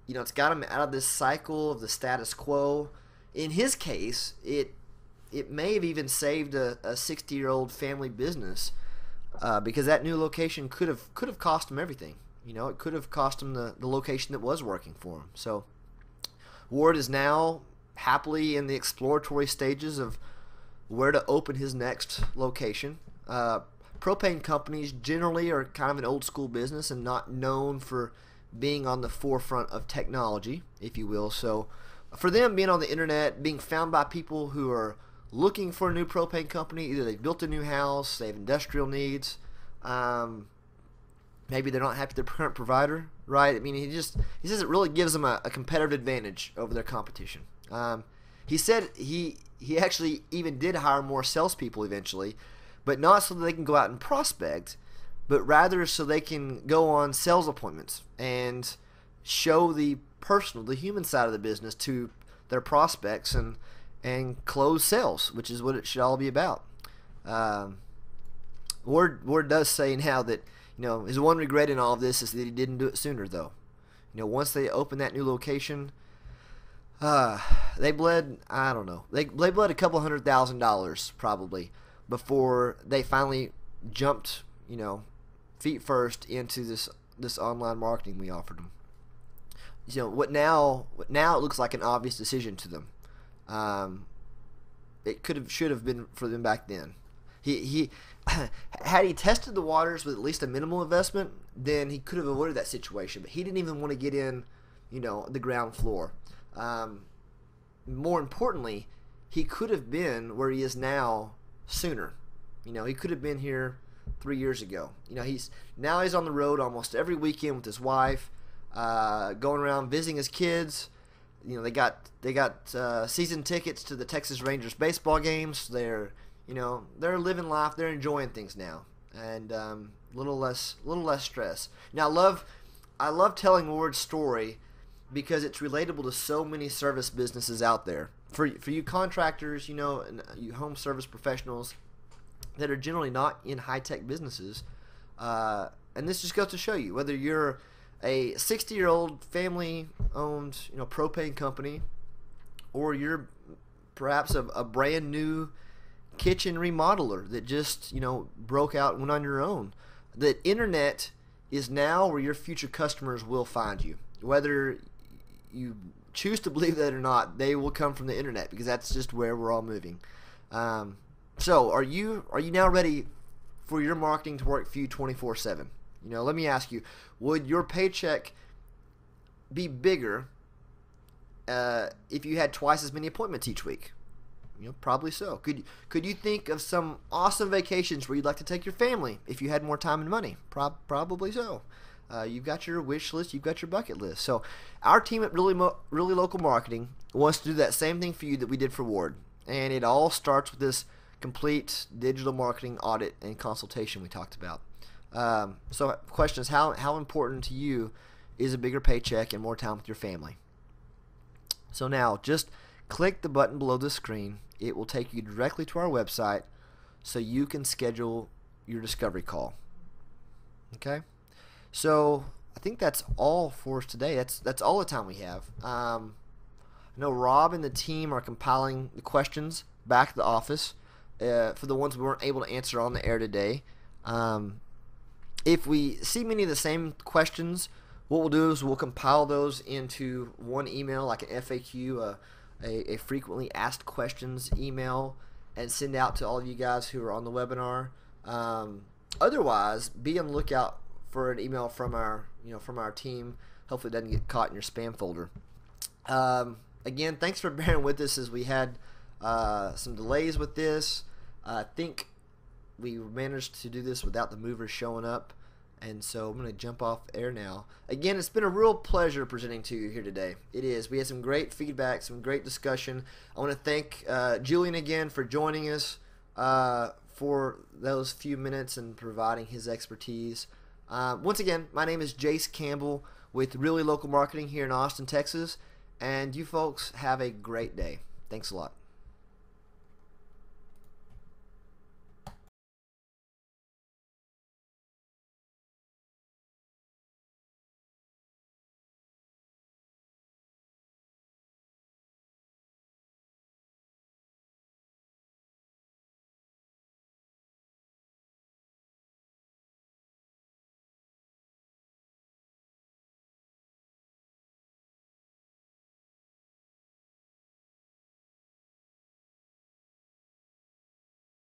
It's got him out of this cycle of the status quo. In his case, it may have even saved a 60-year-old family business because that new location could have cost him everything. It could have cost him the location that was working for him. So Ward is now happily in the exploratory stages of where to open his next location. Propane companies generally are kind of an old school business and not known for being on the forefront of technology, if you will. So for them, being on the internet, being found by people who are looking for a new propane company, either they've built a new house, they have industrial needs, maybe they're not happy with their current provider, right? I mean, he says it really gives them a competitive advantage over their competition. He said he actually even did hire more salespeople eventually, but not so that they can go out and prospect, but rather so they can go on sales appointments and show the human side of the business to their prospects and close sales, which is what it should all be about. Ward does say now that his one regret in all of this is that he didn't do it sooner, though. Once they opened that new location, Uh, they bled, I don't know, they bled a couple $100,000 probably before they finally jumped, feet first into this online marketing we offered them. What now it looks like an obvious decision to them. It should have been for them back then. He had he tested the waters with at least a minimal investment, then he could have avoided that situation. But he didn't even want to get in, the ground floor. More importantly, he could have been where he is now sooner. He could have been here 3 years ago. He's on the road almost every weekend with his wife, going around visiting his kids. They got season tickets to the Texas Rangers baseball games. They're living life. They're enjoying things now, and little less stress. Now, I love telling Ward's story because it's relatable to so many service businesses out there. For you contractors, and you home service professionals that are generally not in high-tech businesses, and this just goes to show you, whether you're a 60-year-old family-owned, propane company, or you're perhaps a brand new kitchen remodeler that just, broke out and went on your own. The internet is now where your future customers will find you. Whether you choose to believe that or not, they will come from the internet because that's just where we're all moving. So are you now ready for your marketing to work for you 24/7? Let me ask you, would your paycheck be bigger if you had twice as many appointments each week? Probably so. Could you think of some awesome vacations where you'd like to take your family if you had more time and money? Probably so. You've got your wish list, you've got your bucket list. So our team at Really Local Marketing wants to do that same thing for you that we did for Ward. And it all starts with this complete digital marketing audit and consultation we talked about. So the question is, how important to you is a bigger paycheck and more time with your family? So now just click the button below the screen. It will take you directly to our website so you can schedule your discovery call. Okay? So I think that's all for us today. That's all the time we have. I know Rob and the team are compiling the questions back to the office for the ones we weren't able to answer on the air today. If we see many of the same questions, what we'll do is we'll compile those into one email, like an FAQ, a frequently asked questions email, and send out to all of you guys who are on the webinar. Otherwise, be on the lookout for an email from our team. Hopefully it doesn't get caught in your spam folder. Again, thanks for bearing with us as we had some delays with this. I think we managed to do this without the movers showing up, and so I'm going to jump off air now. Again, it's been a real pleasure presenting to you here today. It is. We had some great feedback, some great discussion. I want to thank Julian again for joining us for those few minutes and providing his expertise. Once again, my name is Jace Campbell with Really Local Marketing here in Austin, Texas, and you folks have a great day. Thanks a lot.